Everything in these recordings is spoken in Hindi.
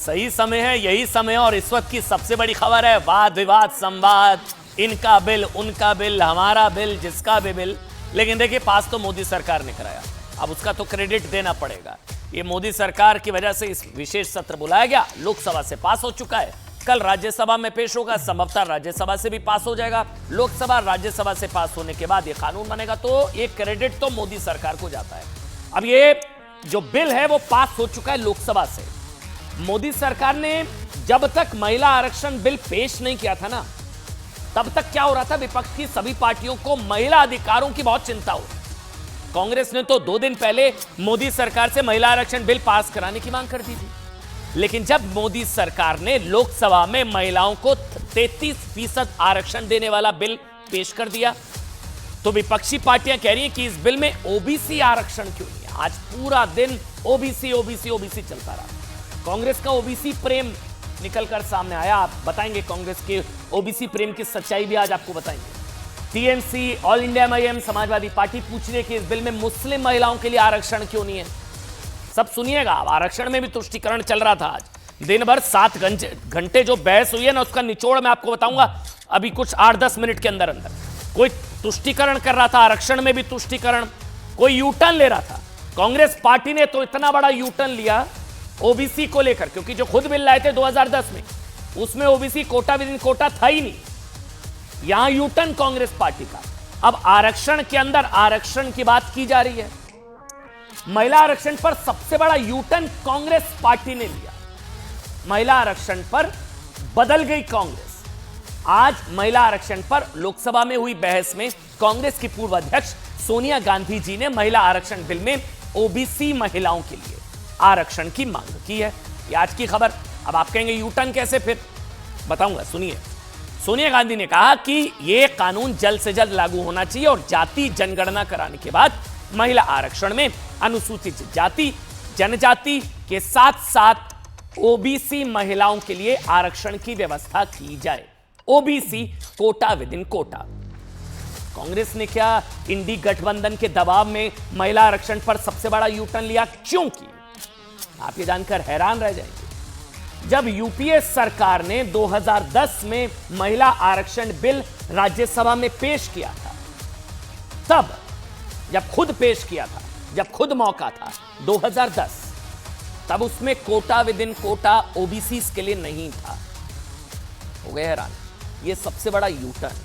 सही समय है, यही समय है और इस वक्त की सबसे बड़ी खबर है वाद विवाद संवाद, इनका बिल उनका बिल हमारा बिल जिसका भी बिल। लेकिन देखिए पास तो मोदी सरकार ने कराया, अब उसका तो क्रेडिट देना पड़ेगा। ये मोदी सरकार की वजह से इस विशेष सत्र बुलाया गया, लोकसभा से पास हो चुका है, कल राज्यसभा में पेश होगा, संभवतः राज्यसभा से भी पास हो जाएगा। लोकसभा राज्यसभा से पास होने के बाद ये कानून बनेगा, तो ये क्रेडिट तो मोदी सरकार को जाता है। अब ये जो बिल है वो पास हो चुका है लोकसभा से। मोदी सरकार ने जब तक महिला आरक्षण बिल पेश नहीं किया था ना, तब तक क्या हो रहा था, विपक्ष की सभी पार्टियों को महिला अधिकारों की बहुत चिंता हो। कांग्रेस ने तो 2 दिन पहले मोदी सरकार से महिला आरक्षण बिल पास कराने की मांग कर दी थी। लेकिन जब मोदी सरकार ने लोकसभा में महिलाओं को 33% आरक्षण देने वाला बिल पेश कर दिया, तो विपक्षी पार्टियां कह रही हैं कि इस बिल में ओबीसी आरक्षण क्यों नहीं है। आज पूरा दिन ओबीसी ओबीसी ओबीसी चलता रहा। कांग्रेस का ओबीसी प्रेम निकलकर सामने आया। आप बताएंगे कांग्रेस के ओबीसी प्रेम की सच्चाई भी आज आपको बताएंगे। TMC, all India MIM, Samajwadi party पूछ रही है कि इस बिल में मुस्लिम महिलाओं के लिए आरक्षण क्यों नहीं है। सब सुनिएगा, आरक्षण में भी तुष्टीकरण चल रहा था। आज दिन भर 7 घंटे जो बहस हुई है ना, उसका निचोड़ मैं आपको बताऊंगा अभी कुछ 8-10 मिनट के अंदर अंदर। कोई तुष्टीकरण कर रहा था, आरक्षण में भी तुष्टीकरण, कोई यू टर्न ले रहा था। कांग्रेस पार्टी ने तो इतना बड़ा यू टर्न लिया ओबीसी को लेकर, क्योंकि जो खुद बिल लाए थे 2010 में, उसमें OBC quota within quota था ही नहीं। यहां यू टर्न कांग्रेस पार्टी का। अब आरक्षण के अंदर आरक्षण की बात की जा रही है। महिला आरक्षण पर सबसे बड़ा यू टर्न कांग्रेस पार्टी ने लिया। महिला आरक्षण पर बदल गई कांग्रेस। आज महिला आरक्षण पर लोकसभा में हुई बहस में कांग्रेस की पूर्व अध्यक्ष सोनिया गांधी जी ने महिला आरक्षण बिल में ओबीसी महिलाओं के लिए आरक्षण की मांग की है। ये आज की खबर। अब आप कहेंगे यू टर्न कैसे, फिर बताऊंगा, सुनिए। सोनिया गांधी ने कहा कि यह कानून जल्द से जल्द लागू होना चाहिए और जाति जनगणना कराने के बाद महिला आरक्षण में अनुसूचित जाति जनजाति के साथ साथ ओबीसी महिलाओं के लिए आरक्षण की व्यवस्था की जाए। OBC quota within quota. Congress ने क्या इंडी गठबंधन के दबाव में महिला आरक्षण पर सबसे बड़ा यू टर्न लिया, क्यों किया? आप ये जानकर हैरान रह जाएंगे। जब यूपीए सरकार ने 2010 में महिला आरक्षण बिल राज्यसभा में पेश किया था, तब जब खुद पेश किया था, जब खुद मौका था 2010, तब उसमें quota within quota OBC के लिए नहीं था। हो गए हैरान। ये सबसे बड़ा यू टर्न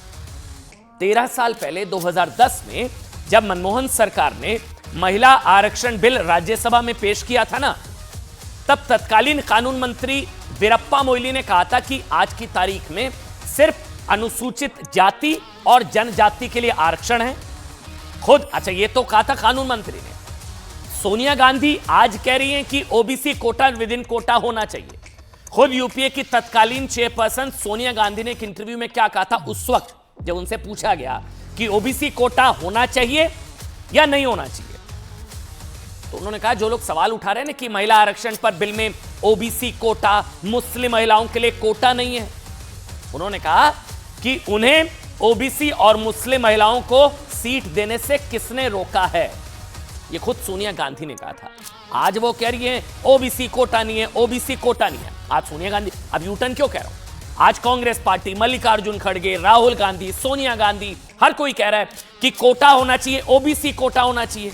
13 साल पहले 2010 में जब मनमोहन सरकार ने महिला आरक्षण बिल राज्यसभा में पेश किया था ना, तब तत्कालीन कानून मंत्री वीरप्पा मोइली ने कहा था कि आज की तारीख में सिर्फ अनुसूचित जाति और जनजाति के लिए आरक्षण है। खुद, अच्छा ये तो कहा था कानून मंत्री ने। सोनिया गांधी आज कह रही हैं कि OBC quota within quota होना चाहिए। खुद यूपीए की तत्कालीन चेयरपर्सन सोनिया गांधी ने एक इंटरव्यू में क्या कहा था उस वक्त जब उनसे पूछा गया कि ओबीसी कोटा होना चाहिए या नहीं होना चाहिए, तो उन्होंने कहा जो लोग सवाल उठा रहे हैं ना कि महिला आरक्षण पर बिल में ओबीसी कोटा, मुस्लिम महिलाओं के लिए कोटा नहीं है, उन्होंने कहा कि उन्हें ओबीसी और मुस्लिम महिलाओं को सीट देने से किसने रोका है। ये खुद सोनिया गांधी ने कहा था। आज वो कह रही हैं ओबीसी कोटा नहीं है, ओबीसी कोटा नहीं है। आज सोनिया गांधी, अब यू टर्न क्यों कह रहा हूं, आज कांग्रेस पार्टी, मल्लिकार्जुन खड़गे, राहुल गांधी, सोनिया गांधी, हर कोई कह रहा है कि कोटा होना चाहिए, ओबीसी कोटा होना चाहिए।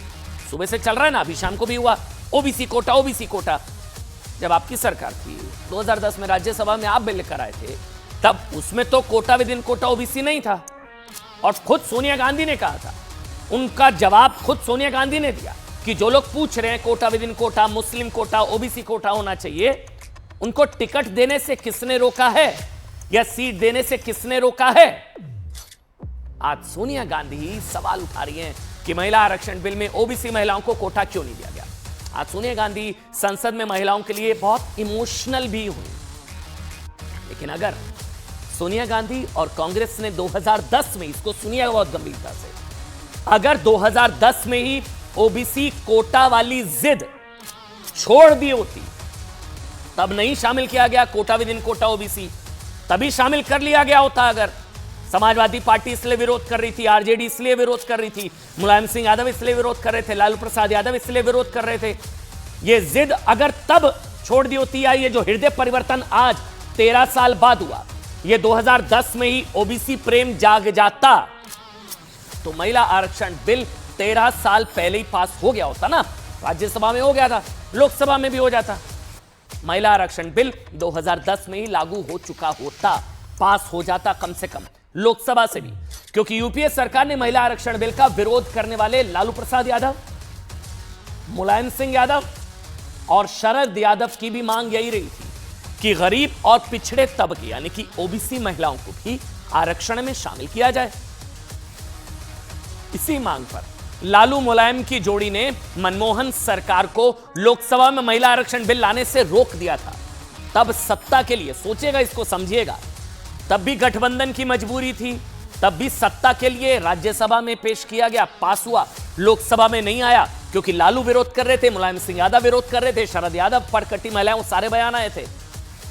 सुबह से चल रहा है ना, अभी शाम को भी हुआ ओबीसी कोटा, ओबीसी कोटा। जब आपकी सरकार थी 2010 में राज्यसभा में आप बिल लेकर आए थे, तब उसमें तो quota within quota OBC नहीं था। और खुद सोनिया गांधी ने कहा था, उनका जवाब खुद सोनिया गांधी ने दिया कि जो लोग पूछ रहे हैं quota within quota, Muslim quota, OBC quota होना चाहिए, उनको टिकट देने से किसने रोका है या सीट देने से किसने रोका है। आज सोनिया गांधी सवाल उठा रही हैं कि महिला आरक्षण बिल में ओबीसी महिलाओं को कोटा क्यों नहीं दिया गया। आज सोनिया गांधी संसद में महिलाओं के लिए बहुत इमोशनल भी हुई। लेकिन अगर सोनिया गांधी और कांग्रेस ने 2010 में, इसको सुनिएगा बहुत गंभीरता से, अगर 2010 में ही ओबीसी कोटा वाली जिद छोड़ दी होती, तब नहीं शामिल किया गया quota within quota OBC, तभी शामिल कर लिया गया होता। अगर समाजवादी पार्टी इसलिए विरोध कर रही थी, आरजेडी इसलिए विरोध कर रही थी, मुलायम सिंह यादव इसलिए विरोध कर रहे थे, लालू प्रसाद यादव इसलिए विरोध कर रहे थे, ये जिद अगर तब छोड़ दी होती है ये जो हृदय परिवर्तन आज 13 साल बाद हुआ, ये 2010 में ही ओबीसी प्रेम जाग जाता तो महिला आरक्षण बिल 13 साल पहले ही पास हो गया होता ना। राज्यसभा में हो गया था, लोकसभा में भी हो जाता। महिला आरक्षण बिल 2010 में ही लागू हो चुका होता, पास हो जाता कम से कम लोकसभा से भी, क्योंकि यूपीए सरकार ने महिला आरक्षण बिल का विरोध करने वाले लालू प्रसाद यादव, मुलायम सिंह यादव और शरद यादव की भी मांग यही रही थी कि गरीब और पिछड़े तबके यानी कि ओबीसी महिलाओं को भी आरक्षण में शामिल किया जाए। इसी मांग पर लालू मुलायम की जोड़ी ने मनमोहन सरकार को लोकसभा में महिला आरक्षण बिल लाने से रोक दिया था। तब सत्ता के लिए, सोचिएगा इसको, समझिएगा, तब भी गठबंधन की मजबूरी थी, तब भी सत्ता के लिए राज्यसभा में पेश किया गया, पास हुआ, लोकसभा में नहीं आया क्योंकि लालू विरोध कर रहे थे, मुलायम सिंह यादव विरोध कर रहे थे, शरद यादव, परकटी महिलाओं, सारे बयान आए थे।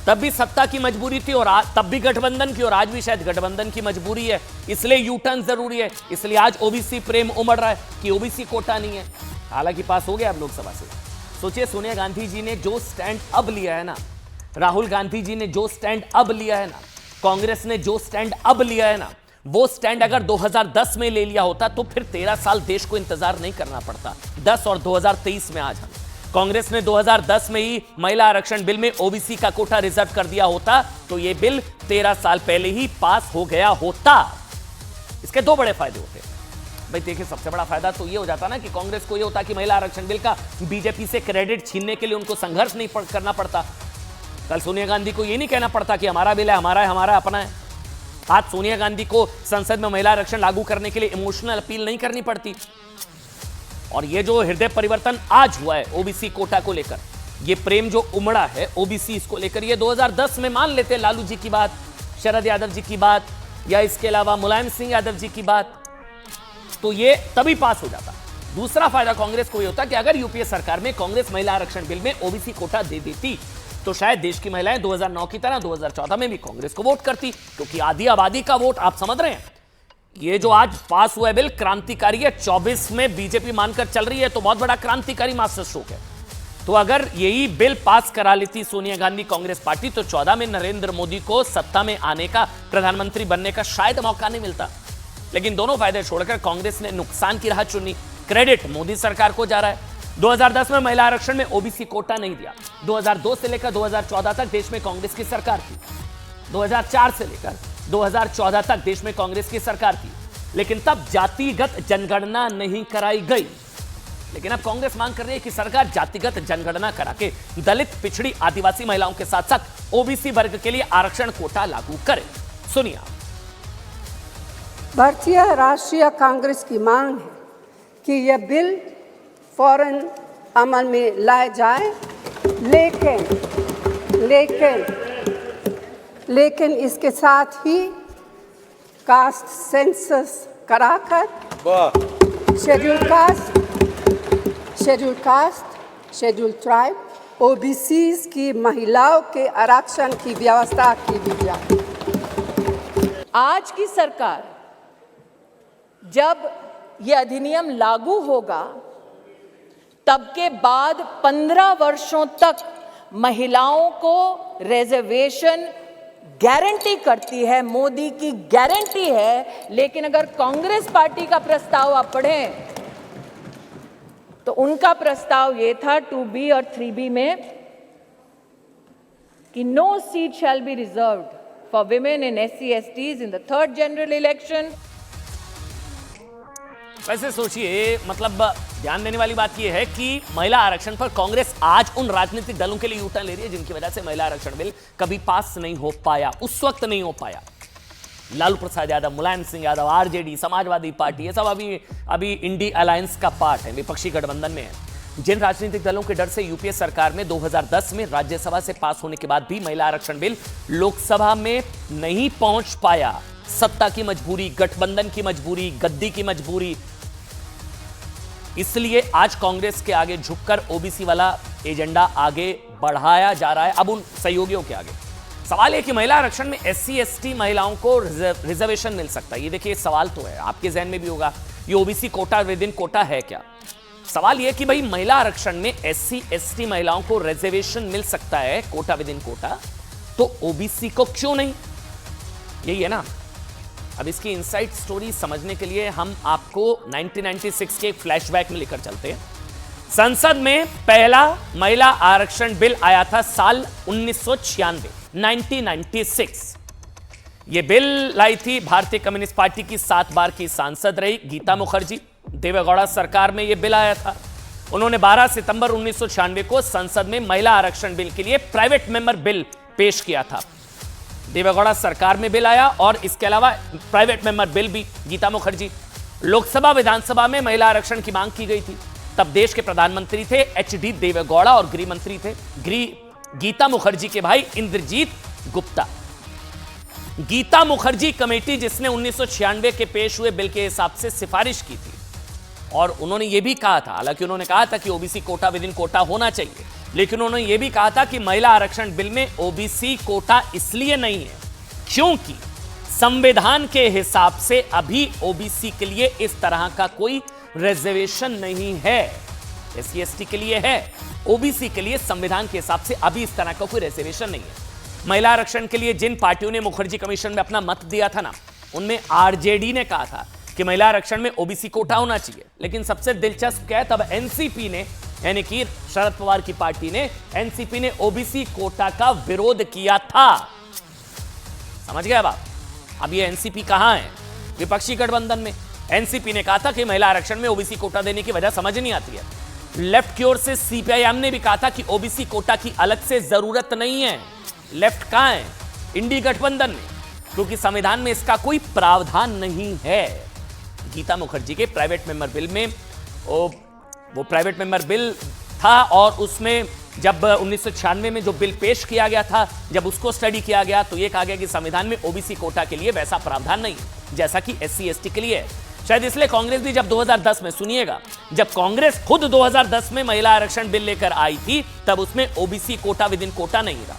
तब भी सत्ता की मजबूरी थी और तब भी गठबंधन की, और आज भी शायद गठबंधन की मजबूरी है, इसलिए यू टर्न जरूरी है, इसलिए आज ओबीसी प्रेम उमड़ रहा है कि ओबीसी कोटा नहीं है। हालांकि पास हो गया अब लोकसभा से। सोचिए, सोनिया गांधी जी ने जो स्टैंड अब लिया है ना, राहुल गांधी जी ने जो स्टैंड अब लिया है ना, कांग्रेस ने जो स्टैंड अब लिया है ना, वो स्टैंड अगर 2010 में ले लिया होता तो फिर 13 साल देश को इंतजार नहीं करना पड़ता। 10 और 2023 में आज हम, कांग्रेस ने 2010 में ही महिला आरक्षण बिल में ओबीसी का कोटा रिजर्व कर दिया होता तो यह बिल 13 साल पहले ही पास हो गया होता। इसके दो बड़े फायदे होते। भाई देखिए, सबसे बड़ा फायदा तो ये हो जाता ना कि कांग्रेस को ये होता कि महिला आरक्षण बिल का बीजेपी से क्रेडिट छीनने के लिए उनको संघर्ष नहीं करना पड़ता। कल सोनिया गांधी को ये नहीं कहना पड़ता कि हमारा बिल है, हमारा अपना है। आज सोनिया गांधी को संसद में महिला आरक्षण लागू करने के लिए इमोशनल अपील नहीं करनी पड़ती। और ये जो हृदय परिवर्तन आज हुआ है ओबीसी कोटा को लेकर, ये प्रेम जो उमड़ा है ओबीसी इसको लेकर, ये 2010 में मान लेते लालू जी की बात, शरद यादव जी की बात, या इसके अलावा मुलायम सिंह यादव जी की बात, तो ये तभी पास हो जाता। दूसरा फायदा कांग्रेस को ये होता कि अगर यूपीए सरकार में कांग्रेस महिला आरक्षण बिल में ओबीसी कोटा दे देती तो शायद देश की महिलाएं 2009 की तरह 2014 में भी कांग्रेस को वोट करती, क्योंकि आधी आबादी का वोट, आप समझ रहे हैं, ये जो आज पास हुआ है बिल क्रांतिकारी है। 24 में बीजेपी मानकर चल रही है तो बहुत बड़ा क्रांतिकारी मास्टर स्ट्रोक है। तो अगर यही बिल पास करा लेती सोनिया गांधी कांग्रेस पार्टी तो 14 में नरेंद्र मोदी को सत्ता में आने का, प्रधानमंत्री बनने का शायद मौका नहीं मिलता। लेकिन दोनों फायदे छोड़कर कांग्रेस ने नुकसान की राह चुनी। क्रेडिट मोदी सरकार को जा रहा है। 2010 में महिला आरक्षण में ओबीसी कोटा नहीं दिया। 2002 से लेकर 2014 तक देश में कांग्रेस की सरकार थी। 2004 से लेकर 2014 तक देश में कांग्रेस की सरकार थी, लेकिन तब जातिगत जनगणना नहीं कराई गई। लेकिन अब कांग्रेस मांग कर रही है कि सरकार जातिगत जनगणना करा के दलित, पिछड़ी, आदिवासी महिलाओं के साथ साथ ओबीसी वर्ग के लिए आरक्षण कोटा लागू करे। सुनिए, भारतीय राष्ट्रीय कांग्रेस की मांग है कि यह बिल फौरन अमल में लाया जाए, लेकिन इसके साथ ही कास्ट सेंसस कराकर schedule caste, schedule tribe, OBCs की महिलाओं के आरक्षण की व्यवस्था की भी जाए। आज की सरकार जब यह अधिनियम लागू होगा तब के बाद 15 वर्षों तक महिलाओं को रिजर्वेशन गारंटी करती है, मोदी की गारंटी है। लेकिन अगर कांग्रेस पार्टी का प्रस्ताव आप पढ़ें तो उनका प्रस्ताव ये था 2B और 3B में कि no seat shall be reserved for women in SC/STs in the 3rd general election. वैसे सोचिए, मतलब ध्यान देने वाली बात यह है कि महिला आरक्षण पर कांग्रेस आज उन राजनीतिक दलों के लिए यूटर्न ले रही है जिनकी वजह से महिला आरक्षण बिल कभी पास नहीं हो पाया, उस वक्त नहीं हो पाया। लालू प्रसाद यादव, मुलायम सिंह यादव, आरजेडी, समाजवादी पार्टी, ये सब अभी इंडी अलायंस का पार्ट है, विपक्षी गठबंधन में है। जिन राजनीतिक दलों के डर से यूपीए सरकार में 2010 में राज्यसभा से पास होने के बाद भी महिला आरक्षण बिल लोकसभा में नहीं पहुंच पाया, सत्ता की मजबूरी, गठबंधन की मजबूरी, गद्दी की मजबूरी, इसलिए आज कांग्रेस के आगे झुककर ओबीसी वाला एजेंडा आगे बढ़ाया जा रहा है, अब उन सहयोगियों के आगे। सवाल है कि महिला आरक्षण में SC/ST महिलाओं को रिजर्वेशन मिल सकता है। ये देखिए, सवाल तो है, आपके जहन में भी होगा, ये OBC quota within quota है क्या? सवाल यह कि भाई महिला आरक्षण में एससी एसटी महिलाओं को रिजर्वेशन मिल सकता है कोटा विद इन कोटा, तो ओबीसी को क्यों नहीं? यही है ना। अब इसकी इनसाइड स्टोरी समझने के लिए हम आपको 1996 के फ्लैशबैक में लेकर चलते हैं। संसद में पहला महिला आरक्षण बिल आया था साल 1996। यह बिल लाई थी भारतीय कम्युनिस्ट पार्टी की 7 बार की सांसद रही गीता मुखर्जी। देवेगौड़ा सरकार में यह बिल आया था। उन्होंने 12 सितंबर 1996 को संसद में महिला आरक्षण बिल के लिए प्राइवेट मेंबर बिल पेश किया था। देवेगौड़ा सरकार में बिल आया और इसके अलावा प्राइवेट मेंबर बिल भी गीता मुखर्जी। लोकसभा विधानसभा में महिला आरक्षण की मांग की गई थी। तब देश के प्रधानमंत्री थे एचडी देवेगौड़ा और गृह मंत्री थे गीता मुखर्जी के भाई इंद्रजीत गुप्ता। गीता मुखर्जी कमेटी जिसने 1996 के पेश हुए बिल के हिसाब से सिफारिश की थी, और उन्होंने यह भी कहा था, हालांकि उन्होंने कहा था कि OBC quota within quota होना चाहिए, लेकिन उन्होंने यह भी कहा था कि महिला आरक्षण बिल में ओबीसी कोटा इसलिए नहीं है क्योंकि संविधान के हिसाब से अभी ओबीसी के लिए इस तरह का कोई रिजर्वेशन नहीं है। एससी एसटी के लिए है, ओबीसी के लिए संविधान के हिसाब से अभी इस तरह का कोई रिजर्वेशन नहीं है। महिला आरक्षण के लिए जिन पार्टियों ने मुखर्जी कमीशन में अपना मत दिया था ना, उनमें आरजेडी ने कहा था कि महिला आरक्षण में ओबीसी कोटा होना चाहिए। लेकिन सबसे दिलचस्प क्या है, तब एनसीपी ने, यानी कि शरद पवार की पार्टी ने, एनसीपी ने ओबीसी कोटा का विरोध किया था। समझ गए बात? अब ये एनसीपी कहां है? विपक्षी गठबंधन में। एनसीपी ने कहा था कि महिला आरक्षण में ओबीसी कोटा देने की वजह समझ नहीं आती है। लेफ्ट की ओर से सीपीआईएम ने भी कहा था कि ओबीसी कोटा की अलग से जरूरत नहीं है। लेफ्ट कहां है? इंडी गठबंधन में, क्योंकि संविधान में इसका कोई प्रावधान नहीं है। गीता मुखर्जी के प्राइवेट मेंबर बिल में वो प्राइवेट मेंबर बिल था, और उसमें जब 1996 में जो बिल पेश किया गया था, जब उसको स्टडी किया गया तो यह कहा गया कि संविधान में ओबीसी कोटा के लिए वैसा प्रावधान नहीं है जैसा कि एससी एसटी के लिए है। शायद इसलिए कांग्रेस भी जब 2010 में, सुनिएगा, जब कांग्रेस खुद 2010 में महिला आरक्षण बिल लेकर आई थी, तब उसमें OBC quota within quota नहीं था।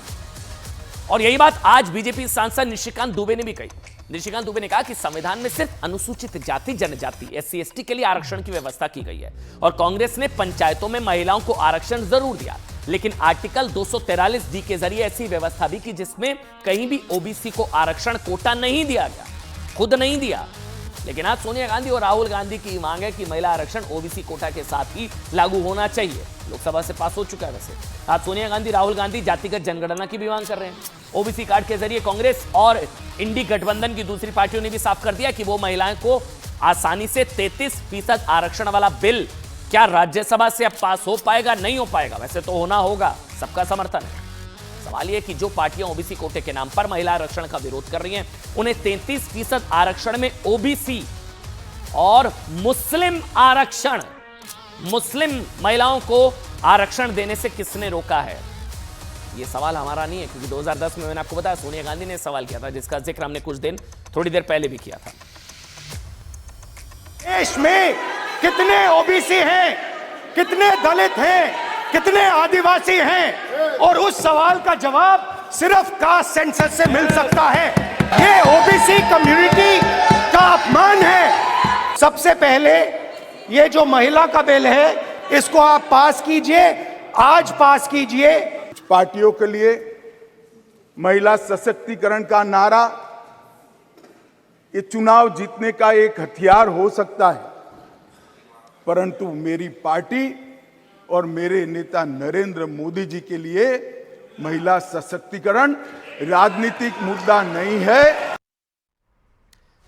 और यही बात आज बीजेपी सांसद निशिकांत दुबे ने भी कही। निशिकांत दुबे ने कहा कि संविधान में सिर्फ अनुसूचित जाति जनजाति एससी एसटी के लिए आरक्षण की व्यवस्था की गई है, और कांग्रेस ने पंचायतों में महिलाओं को आरक्षण जरूर दिया, लेकिन आर्टिकल 243 डी के जरिए ऐसी व्यवस्था भी की जिसमें कहीं भी ओबीसी को आरक्षण कोटा नहीं दिया गया, खुद नहीं दिया। लेकिन आज सोनिया गांधी और राहुल गांधी की मांग है कि महिला आरक्षण ओबीसी कोटा के साथ ही लागू होना चाहिए। लोकसभा से पास हो चुका है। वैसे आज सोनिया गांधी, राहुल गांधी जातिगत जनगणना की भी मांग कर रहे हैं। ओबीसी कार्ड के जरिए कांग्रेस और इंडी गठबंधन की दूसरी पार्टियों ने भी साफ कर दिया कि वो महिलाओं को आसानी से 33% आरक्षण वाला बिल क्या राज्यसभा से अब पास हो पाएगा? नहीं हो पाएगा। वैसे तो होना होगा, सबका समर्थन है। सवाल यह कि जो पार्टियां ओबीसी कोटे के नाम पर महिला आरक्षण का विरोध कर रही हैं, उन्हें 33% आरक्षण में ओबीसी और मुस्लिम आरक्षण, मुस्लिम महिलाओं को आरक्षण देने से किसने रोका है? यह सवाल हमारा नहीं है, क्योंकि 2010 में मैंने आपको बताया सोनिया गांधी ने सवाल किया था, जिसका जिक्र हमने कुछ दिन, थोड़ी देर पहले भी किया था। देश में कितने ओबीसी हैं, कितने दलित हैं, कितने आदिवासी हैं, और उस सवाल का जवाब सिर्फ कास्ट सेंसस से मिल सकता है। ये ओबीसी कम्युनिटी का अपमान है। सबसे पहले ये जो महिला का बिल है, इसको आप पास कीजिए, आज पास कीजिए। पार्टियों के लिए महिला सशक्तिकरण का नारा ये चुनाव जीतने का एक हथियार हो सकता है, परंतु मेरी पार्टी और मेरे नेता नरेंद्र मोदी जी के लिए महिला सशक्तिकरण राजनीतिक मुद्दा नहीं है।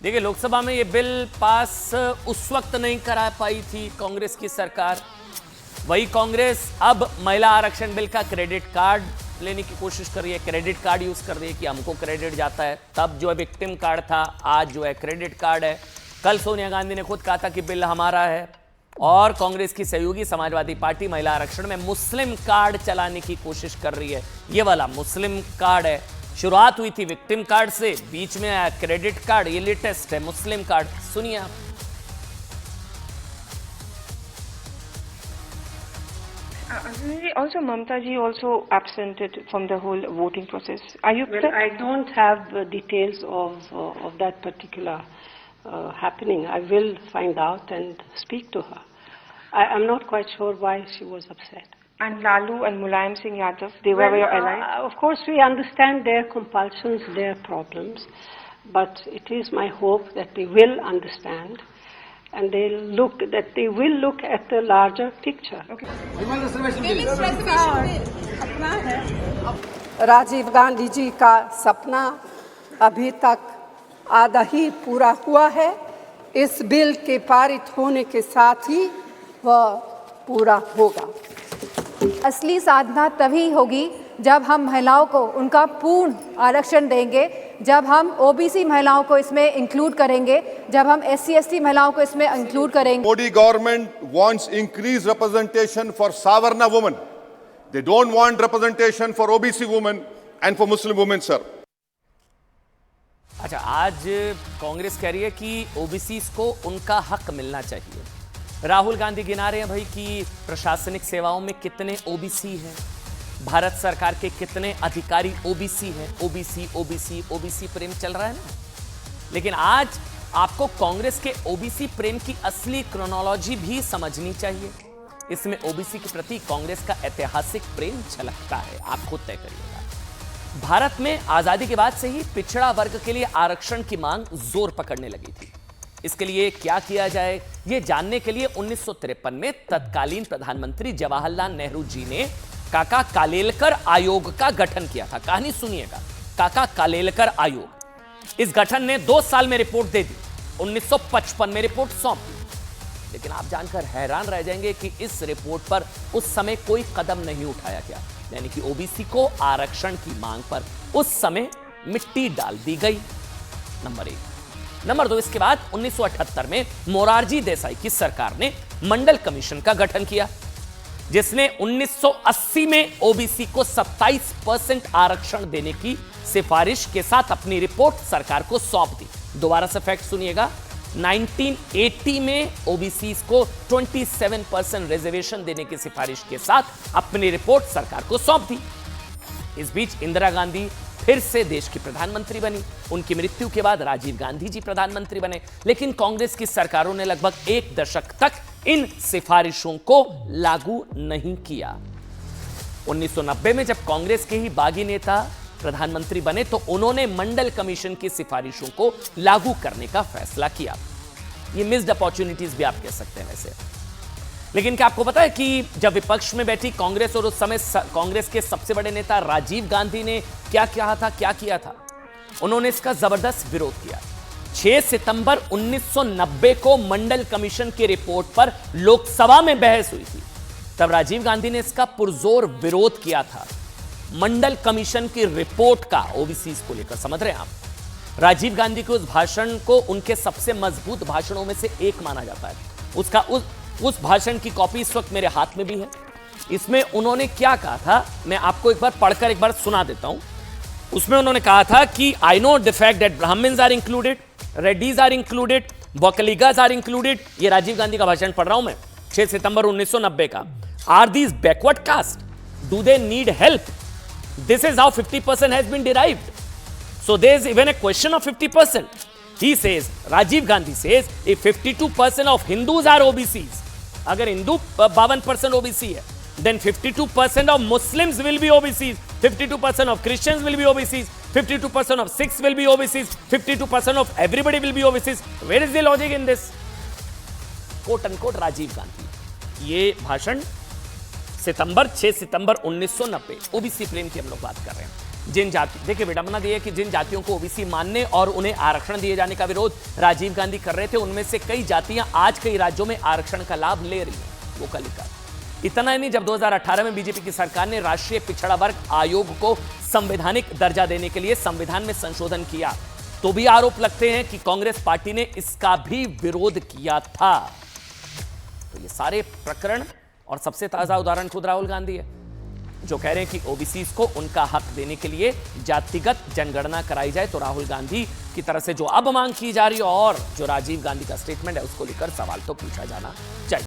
देखिए, लोकसभा में यह बिल पास उस वक्त नहीं करा पाई थी कांग्रेस की सरकार। वही कांग्रेस अब महिला आरक्षण बिल का क्रेडिट कार्ड लेने की कोशिश कर रही है, क्रेडिट कार्ड यूज कर रही है कि हमको क्रेडिट जाता है। तब जो है विक्टिम कार्ड था, आज जो है क्रेडिट कार्ड है। कल सोनिया गांधी ने खुद कहा था कि बिल हमारा है, और कांग्रेस की सहयोगी समाजवादी पार्टी महिला आरक्षण में मुस्लिम कार्ड चलाने की कोशिश कर रही है। ये वाला मुस्लिम कार्ड है। शुरुआत हुई थी विक्टिम कार्ड से, बीच में आया क्रेडिट कार्ड, ये लेटेस्ट है मुस्लिम कार्ड। सुनिए आप। Also, Mamta ji also absented from the whole voting process. Are you? Well, I don't have details of that particular happening. I will find out and speak to her. I'm not quite sure why she was upset. And Lalu and Mulayam Singh Yadav, they were your allies? Of course, we understand their compulsions, their problems, but it is my hope that they will understand and they will look at the larger picture. Rajiv Gandhi ji का सपना अभी तक आधा ही पूरा हुआ है। इस बिल के पारित होने के साथ ही वह पूरा होगा। असली साधना तभी होगी जब हम महिलाओं को उनका पूर्ण आरक्षण देंगे, जब हम ओबीसी महिलाओं को इसमें इंक्लूड करेंगे, जब हम SC/ST महिलाओं को इसमें इंक्लूड करेंगे। Modi government wants increased representation for Savarna women. They don't want representation for OBC women and for Muslim women, sir. अच्छा, आज कांग्रेस कह रही है कि ओबीसी को उनका हक मिलना चाहिए। राहुल गांधी गिना रहे हैं भाई कि प्रशासनिक सेवाओं में कितने ओबीसी हैं, भारत सरकार के कितने अधिकारी ओबीसी हैं। ओबीसी ओबीसी ओबीसी प्रेम चल रहा है ना। लेकिन आज आपको कांग्रेस के ओबीसी प्रेम की असली क्रोनोलॉजी भी समझनी चाहिए। इसमें ओबीसी के प्रति कांग्रेस का ऐतिहासिक प्रेम झलकता है। आप खुद तय करिएगा। भारत में आजादी के बाद से ही पिछड़ा वर्ग के लिए आरक्षण की मांग जोर पकड़ने लगी थी। इसके लिए क्या किया जाए, यह जानने के लिए 1953 में तत्कालीन प्रधानमंत्री जवाहरलाल नेहरू जी ने काका कालेलकर आयोग का गठन किया था। कहानी सुनिएगा, काका कालेलकर आयोग। इस गठन ने 2 साल में रिपोर्ट दे दी, 1955 में रिपोर्ट सौंप दी। लेकिन आप जानकर हैरान रह जाएंगे कि इस रिपोर्ट पर उस समय कोई कदम नहीं उठाया गया। यानी कि ओबीसी को आरक्षण की मांग पर उस समय मिट्टी डाल दी गई। नंबर 1। नंबर 2, इसके बाद 1978 में मोरारजी देसाई की सरकार ने मंडल कमीशन का गठन किया, जिसने 1980 में ओबीसी को 27% आरक्षण देने की सिफारिश के साथ अपनी रिपोर्ट सरकार को सौंप दी। दोबारा से फैक्ट सुनिएगा, 1980 में ओबीसी को 27% रिजर्वेशन देने की सिफारिश के साथ अपनी रिपोर्ट सरकार को सौंप दी। इस बीच इंदिरा गांधी फिर से देश की प्रधानमंत्री बनी। उनकी मृत्यु के बाद राजीव गांधी जी प्रधानमंत्री बने। लेकिन कांग्रेस की सरकारों ने लगभग 1 दशक तक इन सिफारिशों को लागू नहीं किया। 1990 में जब कांग्रेस के ही बागी नेता प्रधानमंत्री बने तो उन्होंने मंडल कमीशन की सिफारिशों को लागू करने का फैसला किया। ये मिस्ड अपॉर्चुनिटीज भी आप कह सकते हैं वैसे। लेकिन क्या आपको पता है कि जब विपक्ष में बैठी कांग्रेस और उस समय कांग्रेस के सबसे बड़े नेता राजीव गांधी ने क्या किया था? उन्होंने इसका जबरदस्त विरोध किया। 6 सितंबर 1990 को मंडल कमीशन की रिपोर्ट पर लोकसभा में बहस हुई थी। तब राजीव गांधी ने इसका पुरजोर विरोध किया था। मंडल कमीशन की रिपोर्ट का ओबीसी को लेकर, समझ रहे हैं आप? राजीव गांधी के उस भाषण को उनके सबसे मजबूत भाषणों में से एक माना जाता है। उस भाषण की कॉपी इस वक्त मेरे हाथ में भी है। इसमें उन्होंने क्या कहा था, मैं आपको एक बार पढ़कर एक बार सुना देता हूं। उसमें उन्होंने कहा था कि I know the fact that Brahmins are included, Reddys are included, Vokkaligas are included. ये राजीव गांधी का भाषण पढ़ रहा हूं मैं, 6 सितंबर 1990 का। Are these backward caste, do they need help? This is how 50% has been derived. So there is even a question of 50%. He says, Rajiv Gandhi says, if 52% of Hindus are OBCs, अगर हिंदू 52% OBC है, then 52% of Muslims will be OBCs, 52% of Christians will be OBCs, 52% of Sikhs will be OBCs, 52% of everybody will be OBCs. Where is the logic in this? Quote unquote Rajiv Gandhi. ये भाषण 6 सितंबर 1990। ओबीसी प्रेम की हम लोग बात कर रहे हैं। जिन जाति, देखिए विडंबना दी है कि जिन जातियों को ओबीसी मानने और उन्हें आरक्षण दिए जाने का विरोध राजीव गांधी कर रहे थे, उनमें से कई जातियां आज कई राज्यों में आरक्षण का लाभ ले रही हैं। वो कलिका। इतना ही नहीं, जब 2018 में बीजेपी की सरकार ने राष्ट्रीय पिछड़ा वर्ग आयोग को संवैधानिक दर्जा देने के लिए संविधान में संशोधन किया, तो भी आरोप लगते हैं कि कांग्रेस पार्टी ने इसका भी विरोध किया था। तो ये सारे प्रकरण और सबसे ताजा उदाहरण खुद राहुल गांधी है, जो कह रहे हैं कि ओबीसी को उनका हक देने के लिए जातिगत जनगणना कराई जाए। तो राहुल गांधी की तरफ से जो अब मांग की जा रही है और जो राजीव गांधी का स्टेटमेंट है, उसको लेकर सवाल तो पूछा जाना चाहिए।